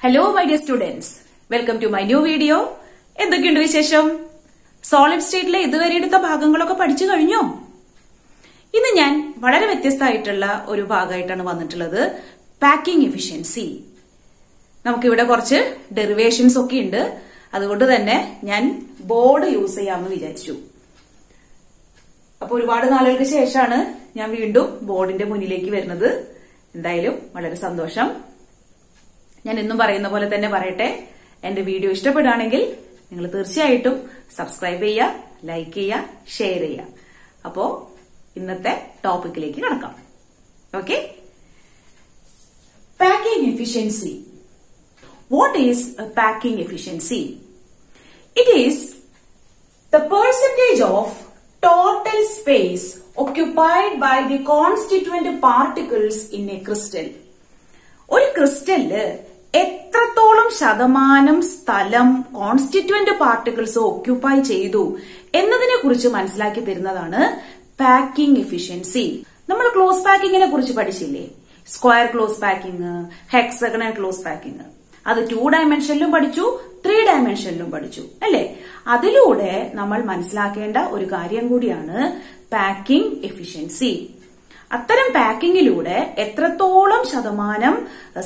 Hello my dear students, welcome to my new video. എന്തൊക്കെയുണ്ട് വിശേഷം? Solid സ്റ്റേറ്റിലെ ഇതുവരെ എടുത്ത ഭാഗങ്ങളൊക്കെ പഠിച്ചു കഴിഞ്ഞോ? ഇന്ന് ഞാൻ വളരെ വ്യത്യസ്തമായിട്ടുള്ള ഒരു ഭാഗമായിട്ടാണ് വന്നിട്ടുള്ളത്. Packing efficiency. നമുക്കിവിടെ കുറച്ച് ഡെറിവേഷൻസ് ഒക്കെ ഉണ്ട്. അതുകൊണ്ട് തന്നെ ഞാൻ ബോർഡ് യൂസ് ചെയ്യാമെന്ന് വിചാരിച്ചു. അപ്പൊ ഒരുപാട് നാളുകൾക്ക് ശേഷമാണ് ഞാൻ വീണ്ടും ബോർഡിന്റെ മുന്നിലേക്ക് വരുന്നത്. എന്തായാലും വളരെ സന്തോഷം. ഞാൻ എന്നും പറയുന്ന പോലെ തന്നെ പറയട്ടെ, എന്റെ വീഡിയോ ഇഷ്ടപ്പെടുകയാണെങ്കിൽ നിങ്ങൾ തീർച്ചയായിട്ടും സബ്സ്ക്രൈബ് ചെയ്യുക, ലൈക്ക് ചെയ്യുക, ഷെയർ ചെയ്യുക. അപ്പോ ഇന്നത്തെ ടോപ്പിക്കിലേക്ക് കടക്കാം. Okay, packing efficiency. What is packing efficiency? It is the percentage of total space occupied by the constituent particles in a crystal. ഒരു ക്രിസ്റ്റലില് എത്രത്തോളം ശതമാനം സ്ഥലം കോൺസ്റ്റിറ്റ്വന്റ് പാർട്ടിക്കിൾസ് ഓക്യുപ്പൈ ചെയ്തു എന്നതിനെ കുറിച്ച് മനസ്സിലാക്കി തരുന്നതാണ് പാക്കിംഗ് എഫിഷ്യൻസി. നമ്മൾ ക്ലോസ് പാക്കിങ്ങിനെ കുറിച്ച് പഠിച്ചില്ലേ? Square close packing, hexagonal close packing. അത് 2 ഡയമെൻഷനിലും പഠിച്ചു, 3 ഡയമെൻഷനിലും പഠിച്ചു അല്ലേ? അതിലൂടെ നമ്മൾ മനസ്സിലാക്കേണ്ട ഒരു കാര്യം കൂടിയാണ് പാക്കിംഗ് എഫിഷ്യൻസി. അത്തരം പാക്കിങ്ങിലൂടെ എത്രത്തോളം ശതമാനം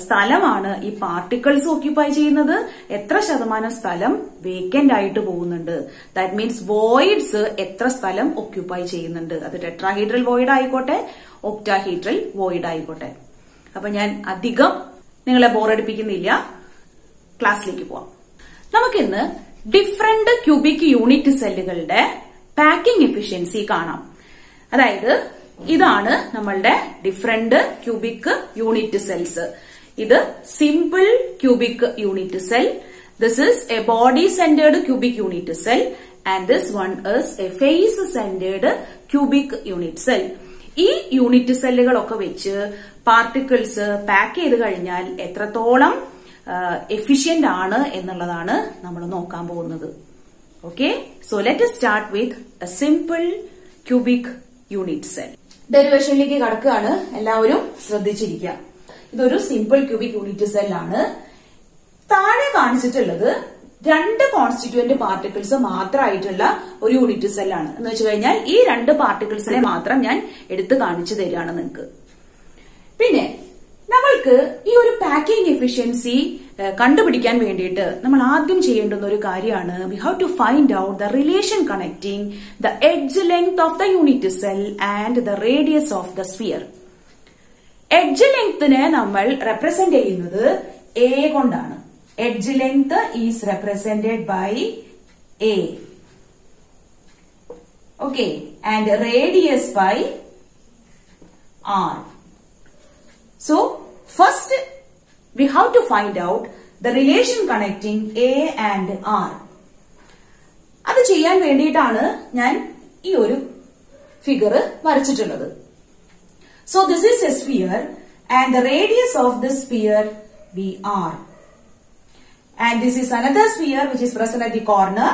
സ്ഥലമാണ് ഈ പാർട്ടിക്കിൾസ് ഓക്യുപ്പൈ ചെയ്യുന്നത്, എത്ര ശതമാനം സ്ഥലം വേക്കന്റ് ആയിട്ട് പോകുന്നുണ്ട്. ദാറ്റ് മീൻസ് വോയിഡ്സ് എത്ര സ്ഥലം ഓക്യുപ്പൈ ചെയ്യുന്നുണ്ട്. അത് ടെട്രാഹീഡ്രൽ വോയിഡ് ആയിക്കോട്ടെ, ഒക്ടാഹീഡ്രൽ വോയിഡ് ആയിക്കോട്ടെ. അപ്പൊ ഞാൻ അധികം നിങ്ങളെ ബോറടിപ്പിക്കുന്നില്ല, ക്ലാസ്സിലേക്ക് പോവാം. നമുക്കിന്ന് ഡിഫറെന്റ് ക്യൂബിക് യൂണിറ്റ് സെല്ലുകളുടെ പാക്കിംഗ് എഫിഷ്യൻസി കാണാം. അതായത് ഇതാണ് നമ്മളുടെ ഡിഫറെന്റ് ക്യൂബിക് യൂണിറ്റ് സെൽസ്. ഇത് simple cubic unit cell. This is a body centred cubic unit cell and this one is a face centred cubic unit cell. ഈ unit സെല്ലുകളൊക്കെ വെച്ച് particles pack ചെയ്ത് കഴിഞ്ഞാൽ എത്രത്തോളം എഫിഷ്യന്റ് ആണ് എന്നുള്ളതാണ് നമ്മൾ നോക്കാൻ പോകുന്നത്. Okay, so let us start with a simple cubic unit cell. ഡെറിവേഷനിലേക്ക് കടക്കുകയാണ്, എല്ലാവരും ശ്രദ്ധിച്ചിരിക്കുക. ഇതൊരു സിമ്പിൾ ക്യൂബിക് യൂണിറ്റ് സെൽ ആണ്. താഴെ കാണിച്ചിട്ടുള്ളത് 2 കോൺസ്റ്റിറ്റ്യൂവന്റ് പാർട്ടിക്കിൾസ് മാത്രമായിട്ടുള്ള ഒരു യൂണിറ്റ് സെൽ ആണ്. എന്ന് വെച്ച് കഴിഞ്ഞാൽ ഈ 2 പാർട്ടിക്കിൾസിനെ മാത്രം ഞാൻ എടുത്ത് കാണിച്ചു തരികയാണ് നിങ്ങൾക്ക്. പിന്നെ നമ്മൾക്ക് ഈ ഒരു പാക്കിംഗ് എഫിഷ്യൻസി കണ്ടുപിടിക്കാൻ വേണ്ടിയിട്ട് നമ്മൾ ആദ്യം ചെയ്യേണ്ടുന്ന ഒരു കാര്യമാണ്, we have to find out the relation connecting the edge length of the unit cell and the radius of the sphere. Edge ലെങ്തിനെ നമ്മൾ റെപ്രസെന്റ് ചെയ്യുന്നത് എ കൊണ്ടാണ്. Edge length is represented by A. Okay, and radius by R. So, first we have to find out the relation connecting A and R. അത് ചെയ്യാൻ വേണ്ടിയിട്ടാണ് ഞാൻ ഈ ഒരു figure വരച്ചിട്ടുള്ളത്. So, this is a sphere and the radius of this sphere VR. And this is another sphere which is present at the corner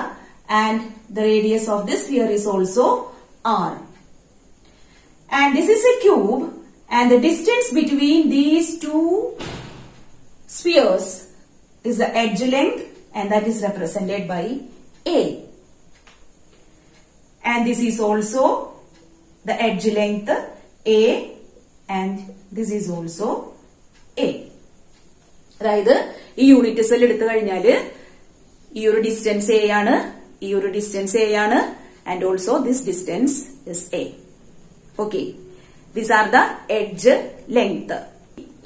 and the radius of this sphere is also R. And this is a cube. And the distance between these 2 spheres is the edge length and that is represented by A. And this is also the edge length A and this is also A. അതായത് ഈ unit cell എടുത്തു കഴിഞ്ഞാൽ ഈ ഒരു distance A ആണ്, ഈ ഒരു distance A ആണ് and also this distance is A. Okay. These are the edge length.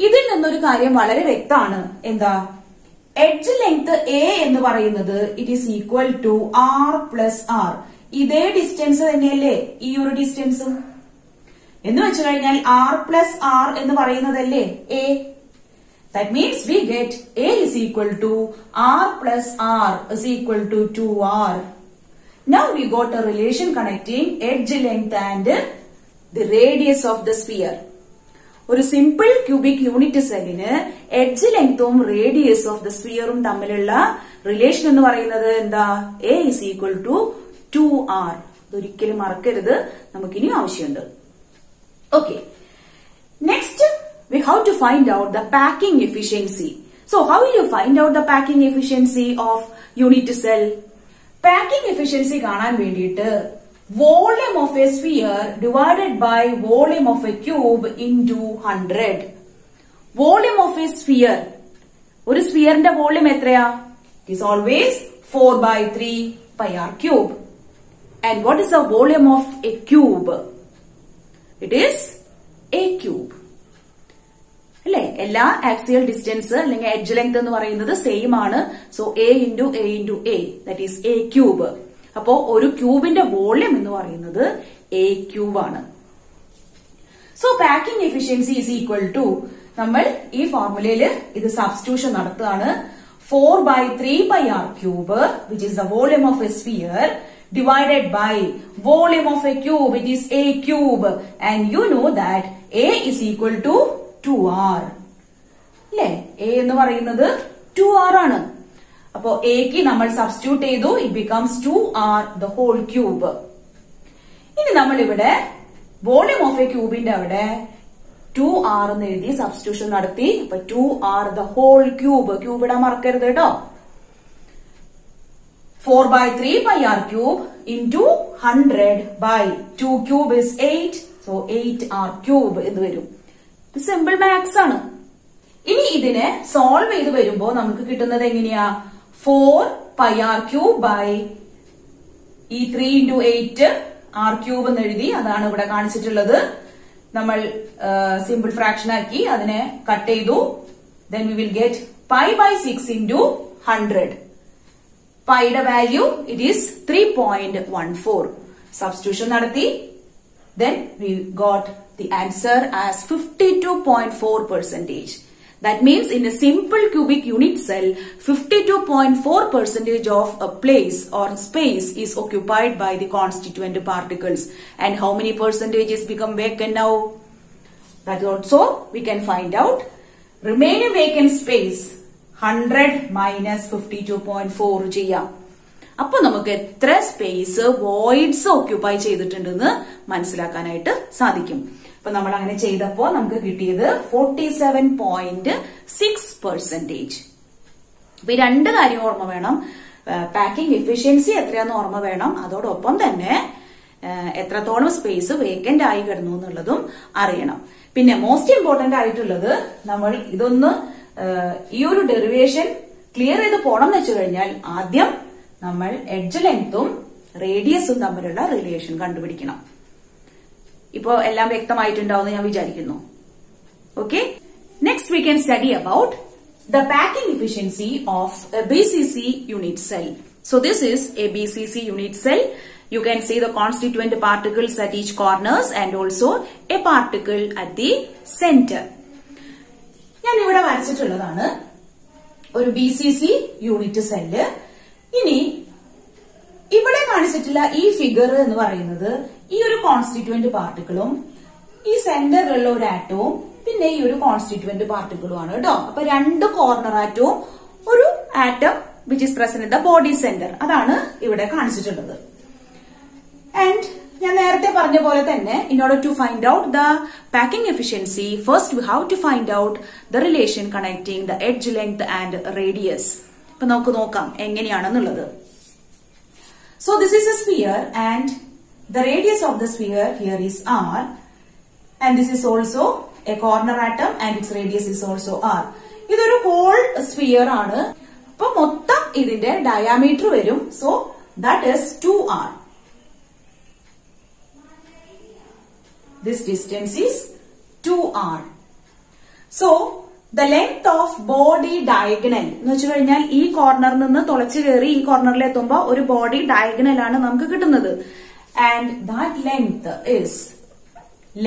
ഇതിൽ നിന്നൊരു കാര്യം വളരെ വ്യക്തമാണ്. എന്താ? എഡ്ജ് ലെങ്ത് എ എന്ന് പറയുന്നത് it is equal to R plus r. ഇതേ ഡിസ്റ്റൻസ് തന്നെയല്ലേ ഈ ഒരു ഡിസ്റ്റൻസും? എന്ന് വെച്ചു കഴിഞ്ഞാൽ ആർ പ്ലസ് ആർ എന്ന് പറയുന്നതല്ലേ a. That means we get a is equal to R plus R is equal to 2r. Now we got a relation connecting edge length and the radius of the sphere. ഒരു simple cubic unit സെല്ലിന് edge ലെങ്തും radius of the സ്ഫിയറും തമ്മിലുള്ള relation എന്ന് പറയുന്നത് എന്താ? A is equal to 2r. ഇതൊരിക്കലും മറക്കരുത്, നമുക്കിനി ആവശ്യമുണ്ട്. Okay, next we have to find out the packing efficiency. So how will you find out the packing efficiency of unit cell? Packing efficiency കാണാൻ വേണ്ടിയിട്ട് volume of a sphere divided by volume of a cube into 100. Volume of a sphere. ഒരു സ്ഫിയറിന്റെ volume എത്രയാ? It is always 4/3 pi r cube. And what is the volume of a cube? It is a cube. അല്ലെ, എല്ലാ axial distance അല്ലെങ്കിൽ edge length എന്ന് പറയുന്നത് same ആണ്. So a into a into a, that is a cube. അപ്പോ ഒരു ക്യൂബിന്റെ volume എന്ന് പറയുന്നത് a ക്യൂബ് ആണ്. So packing efficiency is equal to, നമ്മൾ ഈ ഫോർമുലയില് ഇത് സബ്സ്റ്റിറ്റ്യൂഷൻ നടത്തുകയാണ്. 4/3 pi r cube, which is the volume of a sphere, divided by volume of a cube, it is a cube. And you know that a is equal to 2r. അല്ലേ, a എന്ന് പറയുന്നത് 2r ആണ്. അപ്പോ എക്ക് നമ്മൾ substitute ചെയ്തു, it becomes 2r the whole cube. ഇനി നമ്മൾ ഇവിടെ വോളിയം ഓഫ് എ ക്യൂബിന്റെ അവിടെ 2r എന്ന് എഴുതി സബ്സ്റ്റിറ്റ്യൂഷൻ നടത്തി. അപ്പൊ 2r the whole cube, cube ഇടാൻ മറക്കരുത് കേട്ടോ. 4/3 pi r cube into 100 by 2 cube is 8. So 8r cube എന്ന് വരും. ഇത് സിമ്പിൾ മാത്സ് ആണ്. ഇനി ഇതിനെ സോൾവ് ചെയ്ത് വരുമ്പോ നമുക്ക് കിട്ടുന്നത് എങ്ങനെയാ? 4 pi r cube by ഈ 3 into 8 r cube എന്ന് എഴുതി, അതാണ് ഇവിടെ കാണിച്ചിട്ടുള്ളത്. നമ്മൾ സിമ്പിൾ ഫ്രാക്ഷൻ ആക്കി അതിനെ കട്ട് ചെയ്തു. Then we will get pi by 6 into 100. പൈയുടെ വാല്യൂ ഇറ്റ് ഈസ് 3.14. സബ്സ്റ്റിറ്റ്യൂഷൻ നടത്തി. Then we got the answer as 52.4%. That means in a simple cubic unit cell, 52.4% of a place or space is occupied by the constituent particles. And how many percentages become vacant now? That also we can find out. Remaining vacant space 100 minus 52.4 ചെയ്യാം. അപ്പൊ നമുക്ക് എത്ര space voids occupy ചെയ്തിട്ടുണ്ടെന്ന് മനസ്സിലാക്കാനായിട്ട് സാധിക്കും. അപ്പൊ നമ്മൾ അങ്ങനെ ചെയ്തപ്പോ നമുക്ക് കിട്ടിയത് 47.6%. അപ്പൊ ഈ രണ്ട് കാര്യം ഓർമ്മ വേണം. പാക്കിംഗ് എഫിഷ്യൻസി എത്രയാന്ന് ഓർമ്മ വേണം, അതോടൊപ്പം തന്നെ എത്രത്തോളം സ്പേസ് വേക്കന്റ് ആയി കിടന്നു എന്നുള്ളതും അറിയണം. പിന്നെ മോസ്റ്റ് ഇമ്പോർട്ടന്റ് ആയിട്ടുള്ളത്, നമ്മൾ ഇതൊന്ന് ഈ ഒരു ഡെറിവേഷൻ ക്ലിയർ ചെയ്ത് പോണം എന്ന് വെച്ചു കഴിഞ്ഞാൽ ആദ്യം നമ്മൾ എഡ്ജ് ലെങ്തും റേഡിയസും തമ്മിലുള്ള റിലേഷൻ കണ്ടുപിടിക്കണം. ഇപ്പോ എല്ലാം വ്യക്തമായിട്ടുണ്ടാവുമെന്ന് ഞാൻ വിചാരിക്കുന്നു. Okay, next we can study about the packing efficiency of A BCC unit cell. So this is A BCC unit cell. You can see the constituent particles at each corners and also a particle at the center. ഞാൻ ഇവിടെ വരച്ചിട്ടുള്ളതാണ് ഒരു BCC unit cell. ഇനി ഇവിടെ കാണിച്ചിട്ടുള്ള ഈ figure എന്ന് പറയുന്നത് ഈ ഒരു കോൺസ്റ്റിറ്റ്യൂവന്റ് പാർട്ടിക്കിളും ഈ സെന്ററിലുള്ള ഒരു ആറ്റവും പിന്നെ ഈ ഒരു കോൺസ്റ്റിറ്റ്യൂവന്റ് പാർട്ടിക്കിളും ആണ് കേട്ടോ. അപ്പൊ രണ്ട് കോർണർ ആറ്റവും ഒരു atom which is present in the body centre, അതാണ് ഇവിടെ കാണിച്ചിട്ടുള്ളത്. And ഞാൻ നേരത്തെ പറഞ്ഞ പോലെ തന്നെ in order to find out the packing efficiency, first we have to find out the relation connecting the edge length and radius. അപ്പൊ നമുക്ക് നോക്കാം എങ്ങനെയാണെന്നുള്ളത്. So this is a sphere and the radius of the sphere here is r, and this is also a corner atom and its radius is also r. ഇതൊരു whole sphere ആണ്. അപ്പൊ മൊത്തം ഇതിന്റെ diameter വരും. So that is 2r. This distance is 2r. So the length of body diagonal എന്ന് വെച്ച് കഴിഞ്ഞാൽ ഈ കോർണറിൽ നിന്ന് തുളച്ചു കയറി ഈ കോർണറിൽ എത്തുമ്പോ ഒരു ബോഡി ഡയഗണൽ ആണ് നമുക്ക് കിട്ടുന്നത്. And that length is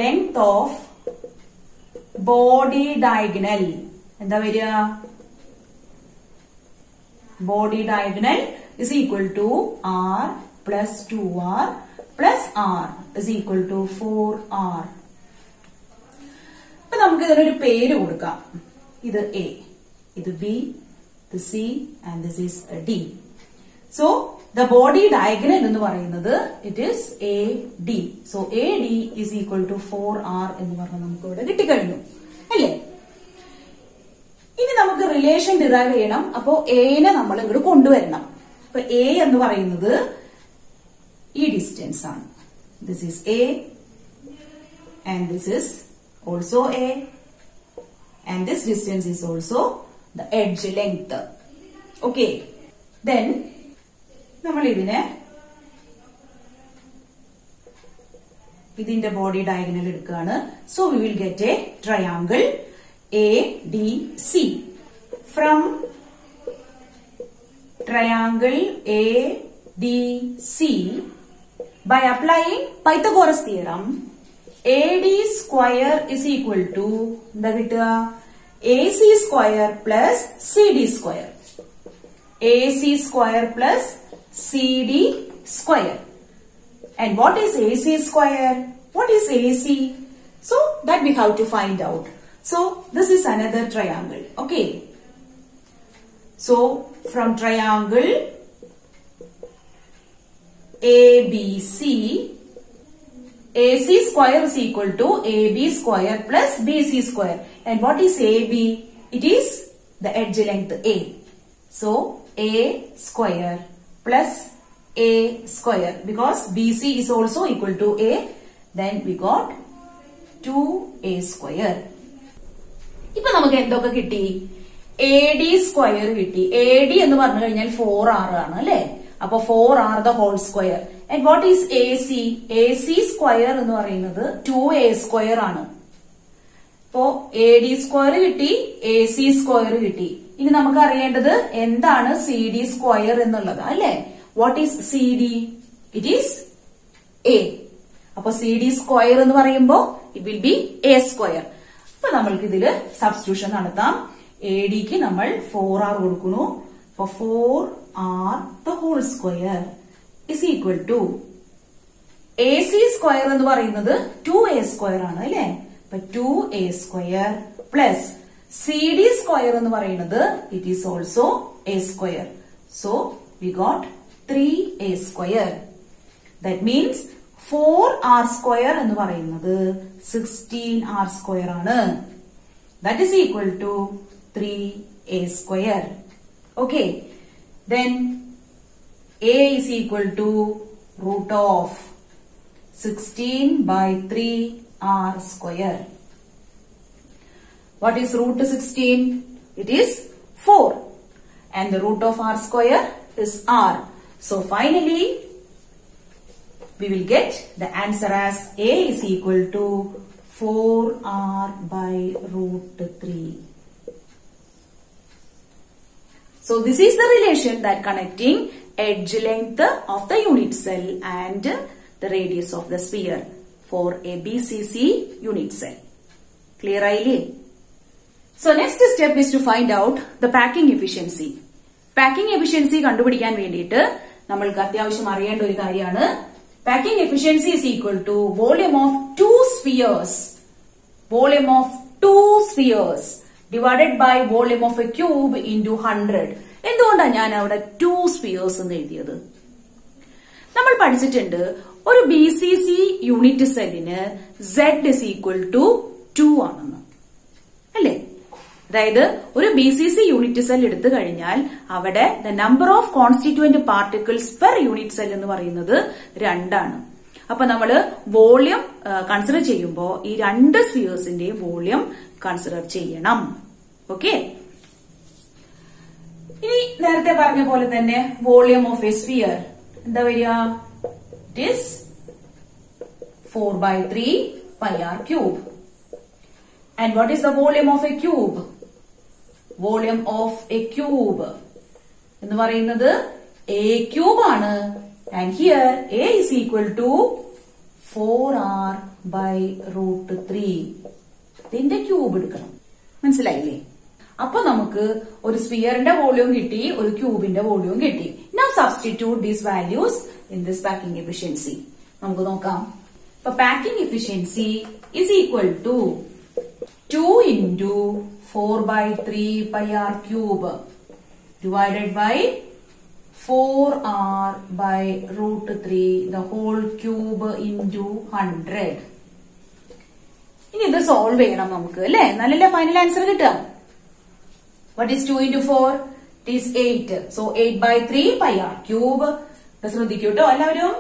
length of body diagonal. എന്താ വരിക? Body diagonal is equal to r plus 2r plus r is equal to 4r. അപ്പൊ നമുക്ക് ഇതിനൊരു പേര് കൊടുക്കാം. ഇത് A, ഇത് B, ഇത് C and this is D. So the body diagonal എന്ന് പറയുന്നത് it is AD. So AD is equal to 4r എന്ന് പറഞ്ഞാൽ നമുക്ക് ഇവിടെ കിട്ടിക്കഴിഞ്ഞു അല്ലേ? ഇനി നമുക്ക് റിലേഷൻ ഡിറൈവ് ചെയ്യണം. അപ്പോ എനെ നമ്മൾ ഇങ്ങോട്ട് കൊണ്ടുവരണം. അപ്പൊ എ എന്ന് പറയുന്നത് ഈ ഡിസ്റ്റൻസ് ആണ്. This is A and this is also A and this distance is also the edge length. Okay, then നമ്മൾ ഇതിന്റെ ബോഡി ഡയഗണൽ എടുക്കുകയാണ്. So we will get A triangle ADC. From triangle ADC, by applying Pythagoras theorem, AD square is equal to AC square plus CD square. AC square plus CD square. And what is AC square? What is AC? So that we have to find out. So this is another triangle. Okay. So from triangle ABC, AC square is equal to AB square plus BC square. And what is AB? It is the edge length A. So A square plus A square, because BC is also equal to A. Then we got 2A square. ഇപ്പൊ നമുക്ക് എന്തൊക്കെ കിട്ടി? AD square കിട്ടി. AD എന്ന് പറഞ്ഞു കഴിഞ്ഞാൽ 4R ആണ് അല്ലെ? അപ്പൊ 4R the whole square. And what is AC? AC square എന്ന് പറയുന്നത് 2A square ആണ്. അപ്പോ AD സ്ക്വയർ കിട്ടി, AC സ്ക്വയർ കിട്ടി. ഇനി നമുക്ക് അറിയേണ്ടത് എന്താണ് CD സ്ക്വയർ എന്നുള്ളത് അല്ലെ? What is CD? It is A. അപ്പൊ CD സ്ക്വയർ എന്ന് പറയുമ്പോ it will be A square. അപ്പൊ നമ്മൾക്ക് ഇതില് സബ്സ്റ്റിറ്റ്യൂഷൻ നടത്താം. AD ക്ക് നമ്മൾ 4R കൊടുക്കുന്നു. അപ്പൊ 4R the whole square is equal to AC square എന്ന് പറയുന്നത് 2A square ആണ് അല്ലെ? അപ്പൊ 2A square plus CD square എന്ന് പറയുന്നത് it is also A square. So we got 3A square. That means 4R square എന്ന് പറയുന്നത് 16R square ആണ്. That is equal to 3A square. Okay. Then A is equal to root of 16 by 3R square. What is root 16? It is 4. And the root of R square is R. So finally, we will get the answer as A is equal to 4R by root 3. So this is the relation that connecting edge length of the unit cell and the radius of the sphere for a BCC unit cell. Clear ആയില്ലേ? So next step is to find out the packing efficiency. Packing efficiency കണ്ടുപിടിക്കാൻ വേണ്ടിയിട്ട് നമ്മൾക്ക് അത്യാവശ്യം അറിയേണ്ട ഒരു കാര്യമാണ്. Packing efficiency is equal to volume of two spheres. Volume of two spheres divided by volume of a cube into 100. എന്തുകൊണ്ടാണ് ഞാൻ അവിടെ 2 spheres എന്ന് എഴുതിയത്? നമ്മൾ പഠിച്ചിട്ടുണ്ട് ഒരു BCC യൂണിറ്റ് സെല്ലിന് Z is equal to 2 ആണെന്ന് അല്ലേ? അതായത് ഒരു BCC യൂണിറ്റ് സെൽ എടുത്തു കഴിഞ്ഞാൽ അവിടെ the number of constituent particles per unit cell എന്ന് പറയുന്നത് 2 ആണ്. അപ്പൊ നമ്മള് വോള്യം കൺസിഡർ ചെയ്യുമ്പോൾ ഈ 2 സ്ഫിയേഴ്സിന്റെയും വോള്യം കൺസിഡർ ചെയ്യണം. ഓക്കെ, ഇനി നേരത്തെ പറഞ്ഞ പോലെ തന്നെ വോള്യം ഓഫ് എ സ്ഫിയർ എന്താ വരിക? It is 4/3 πr cube. And what is the volume of a cube? Volume of a cube എന്ന് പറയുന്നത് a cube ആണ്. And here a is equal to 4r by root 3. ഇതിന്റെ cube എടുക്കണം. മനസ്സിലായില്ലേ? അപ്പൊ നമുക്ക് ഒരു സ്ഫിയറിന്റെ വോള്യൂം കിട്ടി, ഒരു ക്യൂബിന്റെ വോള്യൂം കിട്ടി. Now substitute these values in this packing efficiency. നമുക്ക് നോക്കാം. ഇപ്പൊ packing efficiency is equal to 2 into 4/3 πr cube divided by 4r by root 3 the whole cube into 100. ഇനി ഇത് സോൾവ് ചെയ്യണം നമുക്ക് അല്ലെ? നല്ലല്ലേ ഫൈനൽ ആൻസർ കിട്ടുക? What is 2 into 4? It is 8. So 8 by 3 pi r cube. ശ്രദ്ധിക്കൂട്ടോ എല്ലാവരും.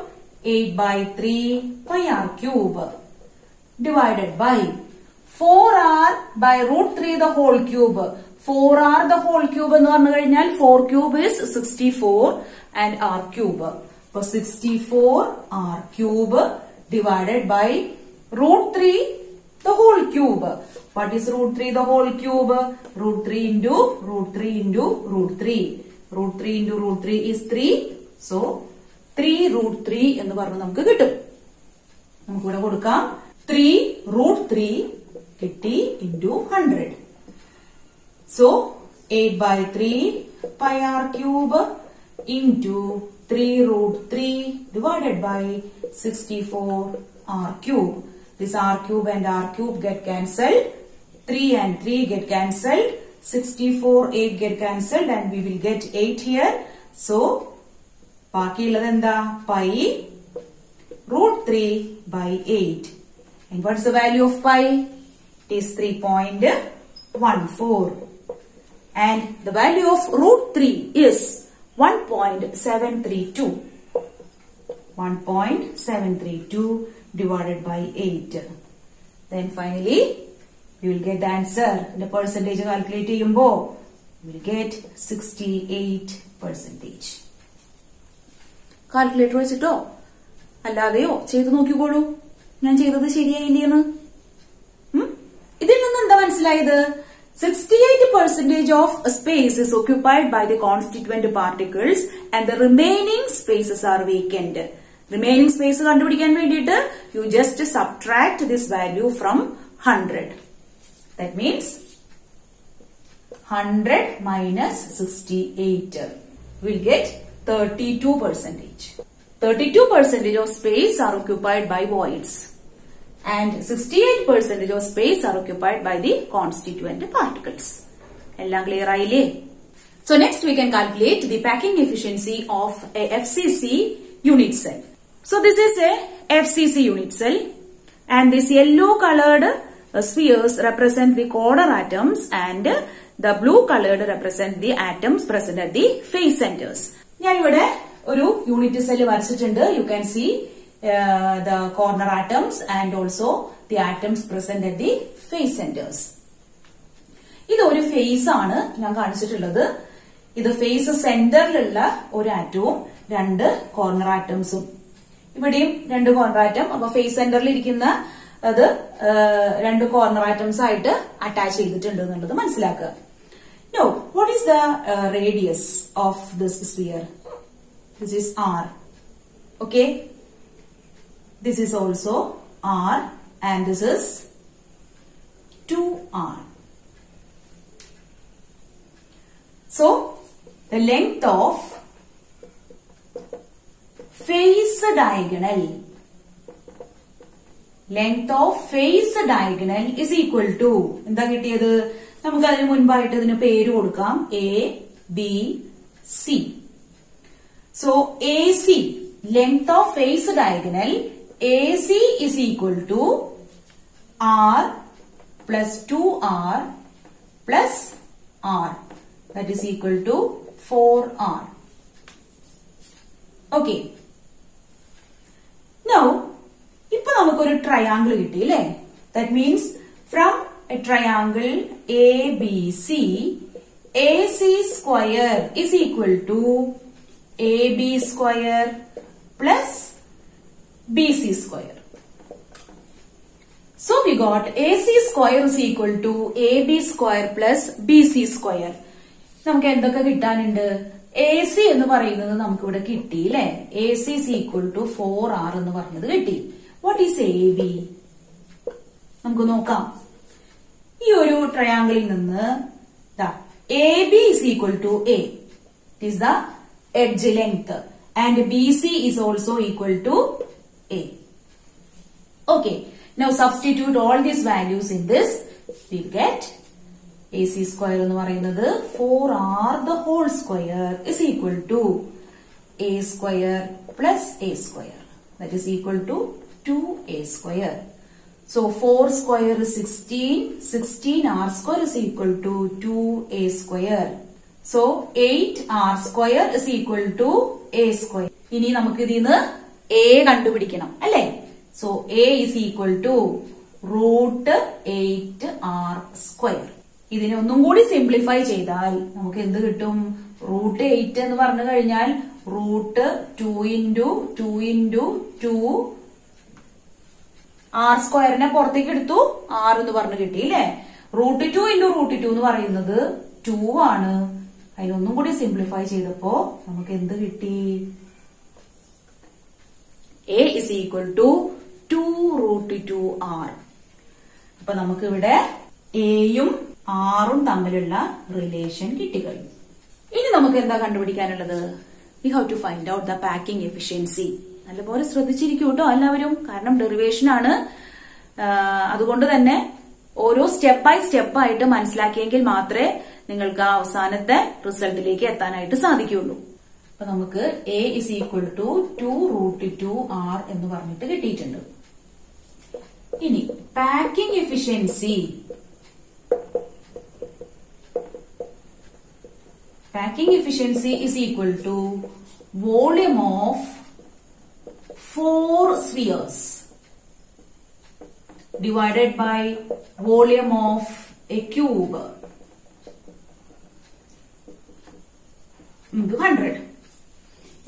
8 by 3 pi r cube divided by 4r by root 3 the whole cube. 4r the whole cube എന്ന് പറഞ്ഞു കഴിഞ്ഞാൽ 4 cube is 64 and r cube. So 64 r cube divided by root 3 the whole cube. What is root 3 the whole cube? Root 3 into root 3 into root 3. Root 3 into root 3 is 3. So 3 root 3 എന്ന് പറഞ്ഞു നമുക്ക് കിട്ടും. നമുക്ക് ഇവിടെ കൊടുക്കാം 3 root 3 കിട്ടി into 100. So 8 by 3 pi r cube into 3 root 3 divided by 64 r cube. This r cube and r cube get cancelled. 3 and 3 get cancelled. 64, 8 get cancelled and we will get 8 here. So, ബാക്കിയുള്ളത് എന്താ? Pi root 3 by 8. And what is the value of pi? It is 3.14. And the value of root 3 is 1.732. 1.732 divided by 8. Then finally, we will get the answer. The percentage calculate ചെയ്യുമ്പോ we will get 68%. Calculator വെച്ചിട്ടോ അല്ലാതെയോ ചെയ്ത് നോക്കിക്കോളൂ. ഞാൻ ചെയ്തത് ശരിയായില്ലേന്ന്. ഇതിൽ നിന്ന് എന്താ മനസ്സിലായത്? 68% of space is occupied by the constituent particles and the remaining spaces are vacant. Remaining space കണ്ടുപിടിക്കാൻ വേണ്ടിയിട്ട് you just subtract this value from 100. That means 100 minus 68. We'll get 32%. 32% of space are occupied by voids. And 68% of space are occupied by the constituent particles. എല്ലാം clear ആയില്ലേ? So next we can calculate the packing efficiency of a FCC unit cell. So this is a FCC unit cell and this yellow colored spheres represent the corner atoms and the blue colored represent the atoms present at the phase centers. ഞാൻ ഇവിടെ ഒരു unit cell വരച്ചിട്ടുണ്ട്. You can see the corner atoms and also the atoms present at the phase centers. ഇത് ഒരു face ആണ് ഞാൻ കാണിച്ചിട്ടുള്ളത്. ഇത് ഫേസ് സെന്ററിലുള്ള ഒരു ആറ്റവും രണ്ട് കോർണർ ആറ്റംസും. ഇവിടെയും രണ്ട് കോർണർ ആറ്റം. അപ്പൊ ഫേസ് സെന്ററിൽ ഇരിക്കുന്ന അത് രണ്ട് കോർണർ ആറ്റംസ് ആയിട്ട് അറ്റാച്ച് ചെയ്തിട്ടുണ്ട് എന്നുള്ളത് മനസ്സിലാക്കുക. Now, what is the radius of this sphere? This is r. Okay. This is also r and this is 2r. So, the length of face diagonal is equal to എന്താ കിട്ടിയത്? നമുക്ക് അതിന് മുൻപായിട്ട് ഇതിന് പേര് കൊടുക്കാം. A, B, C. So, AC, length of face diagonal, AC is equal to R plus 2R plus R. That is equal to 4R. Okay. Now, ഇപ്പൊ നമുക്കൊരു ട്രയാങ്കിൾ കിട്ടി അല്ലേ? That means from a triangle ABC, AC square is equal to AB square plus BC square. So we got AC square is equal to AB square plus BC square. നമുക്ക് എന്തൊക്കെ കിട്ടാനുണ്ട്? AC എന്ന് പറയുന്നത് നമുക്ക് ഇവിടെ കിട്ടി അല്ലേ? AC is equal to 4R എന്ന് പറഞ്ഞത് കിട്ടി. What is AB? നമുക്ക് നോക്കാം. ഈ ഒരു ട്രയാങ്കിളിൽ നിന്ന് AB is equal to A. It is the edge length and BC is also equal to A. Okay. Now substitute all these values in this. We get AC square എന്ന് പറയുന്നത് 4R the whole square is equal to A square plus A square. That is equal to 2A square. So 4 square is 16. 16r square is equal to 2a square. So 8r square is equal to a square. ഇനി നമുക്ക് ഇതിന്ന് a കണ്ടുപിടിക്കണം അല്ലേ? So a is equal to √8r square. ഇതിനെ ഒന്നും കൂടി simplify ചെയ്താൽ നമുക്ക് എന്ത് കിട്ടും? √8 എന്ന് പറഞ്ഞു കഴിഞ്ഞാൽ √2 r സ്ക്വയറിനെ പുറത്തേക്ക് എടുത്തു r എന്ന് പറഞ്ഞു കിട്ടി അല്ലേ? √2 എന്ന് പറയുന്നത് 2 ആണ്. അതിനൊന്നും കൂടി സിംപ്ലിഫൈ ചെയ്തപ്പോ നമുക്ക് എന്ത് കിട്ടി? a is equal to 2√2r. അപ്പൊ നമുക്ക് ഇവിടെ എയും ആറും തമ്മിലുള്ള റിലേഷൻ കിട്ടിക്കഴിഞ്ഞു. ഇനി നമുക്ക് എന്താ കണ്ടുപിടിക്കാനുള്ളത്? We have to find out the packing efficiency. നല്ലപോലെ ശ്രദ്ധിച്ചിരിക്കും കേട്ടോ എല്ലാവരും, കാരണം ഡെറിവേഷൻ ആണ്. അതുകൊണ്ട് തന്നെ ഓരോ സ്റ്റെപ്പ് ബൈ സ്റ്റെപ്പ് ആയിട്ട് മനസ്സിലാക്കിയെങ്കിൽ മാത്രമേ നിങ്ങൾക്ക് ആ അവസാനത്തെ റിസൾട്ടിലേക്ക് എത്താനായിട്ട് സാധിക്കുള്ളൂ. അപ്പൊ നമുക്ക് a is equal to 2√2r എന്ന് പറഞ്ഞിട്ട് കിട്ടിയിട്ടുണ്ട്. ഇനി packing efficiency. Packing efficiency is equal to volume of 4 spheres divided by volume of a cube into 100.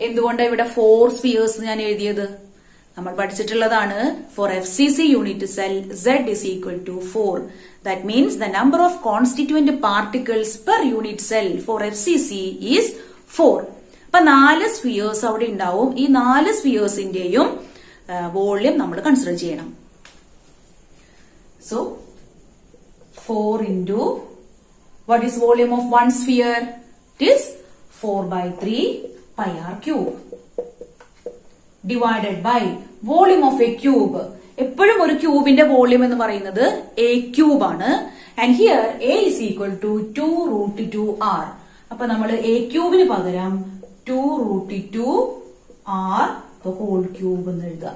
എന്തുകൊണ്ടാണ് ഇവിടെ 4 spheres ഞാൻ എഴുതിയത്? നമ്മൾ പഠിച്ചിട്ടുള്ളതാണ് for FCC unit cell Z is equal to 4. That means the number of constituent particles per unit cell for FCC is 4. അപ്പൊ 4 spheres അവിടെ ഉണ്ടാവും. ഈ 4 spheresന്റെയും volume നമ്മൾ കൺസിഡർ ചെയ്യണം. So 4 into what is volume of one sphere? It is 4/3 pi r cube divided by volume of a cube. എപ്പോഴും ഒരു ക്യൂബിന്റെ volume എന്ന് പറയുന്നത് a ക്യൂബ് ആണ്. And here a is equal to 2√2r. അപ്പൊ നമ്മൾ a ക്യൂബിന് പകരം 2√2r the whole cube എന്ന് എഴുതുക.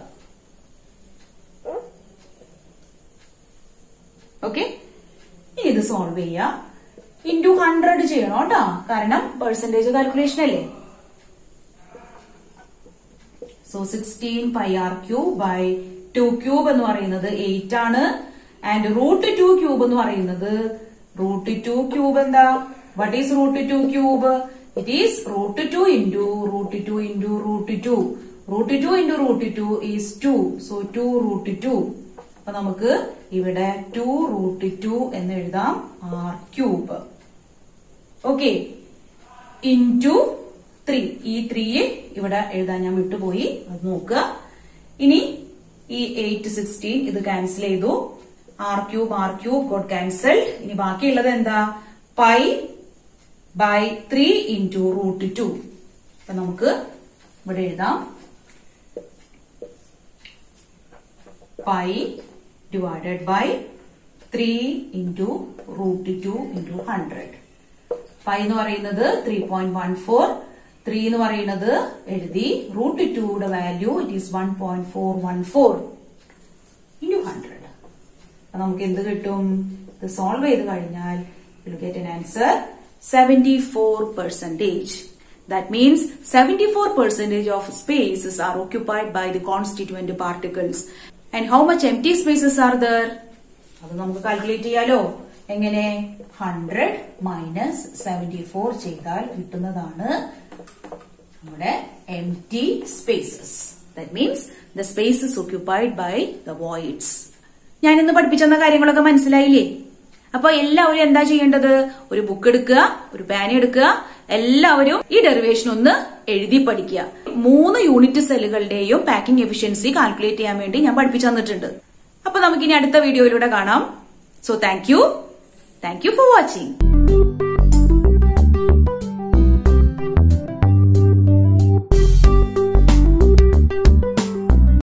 ഓക്കെ, ഇനി ഇത് സോൾവ് ചെയ്യാം. ഇൻറ്റു 100 ചെയ്യണം കേട്ടോ, കാരണം പെർസെന്റേജ് കാൽക്കുലേഷൻ അല്ലേ. So 16 pi r cube by 2 cube എന്ന് പറയുന്നത് 8 ആണ്. ആൻഡ് √2 ക്യൂബ് എന്ന് പറയുന്നത് √2 ക്യൂബ് എന്താ? What is √2 cube? It is √2 into √2 into √2. √2 into √2 is 2. So 2√2. അപ്പൊ നമുക്ക് ഇവിടെ 2√2 എന്ന് എഴുതാം r ക്യൂബ്. Okay, into 3. ഈ 3 ഇവിടെ എഴുതാൻ ഞാൻ വിട്ടുപോയി, അത് നോക്കുക. ഇനി ഈ 8 16 ഇത് ക്യാൻസൽ ചെയ്തു. r cube got cancelled. ഇനി ബാക്കിയുള്ളത് എന്താ? π/3 into √2. അപ്പൊ നമുക്ക് ഇവിടെ എഴുതാം π/3 into √2 into 100. π എന്ന് പറയുന്നത് 3.14. 3 എന്ന് പറയുന്നത് എഴുതി. √2യുടെ വാല്യൂ ഇറ്റ് ഈസ് 1.414 into 100. നമുക്ക് എന്ത് കിട്ടും? ഇത് സോൾവ് ചെയ്ത് കഴിഞ്ഞാൽ you will get an answer 74%. That means 74% of spaces are occupied by the constituent particles. And how much empty spaces are there? അത് നമുക്ക് കാൽക്കുലേറ്റ് ചെയ്യാലോ. എങ്ങനെ? 100 മൈനസ് 74 ചെയ്താൽ കിട്ടുന്നതാണ് നമ്മുടെ empty spaces. That means the spaces occupied by the voids. ഞാൻ ഇന്ന് പഠിപ്പിച്ചെന്ന കാര്യങ്ങളൊക്കെ മനസ്സിലായില്ലേ? അപ്പൊ എല്ലാവരും എന്താ ചെയ്യേണ്ടത്? ഒരു ബുക്ക് എടുക്കുക, ഒരു പേന എടുക്കുക, എല്ലാവരും ഈ ഡെറിവേഷൻ ഒന്ന് എഴുതി പഠിക്കുക. 3 യൂണിറ്റ് സെല്ലുകളുടെയും പാക്കിംഗ് എഫിഷ്യൻസി കാൽക്കുലേറ്റ് ചെയ്യാൻ വേണ്ടി ഞാൻ പഠിപ്പിച്ചു തന്നിട്ടുണ്ട്. അപ്പൊ നമുക്കിനി അടുത്ത വീഡിയോയിലൂടെ കാണാം. So thank you for watching.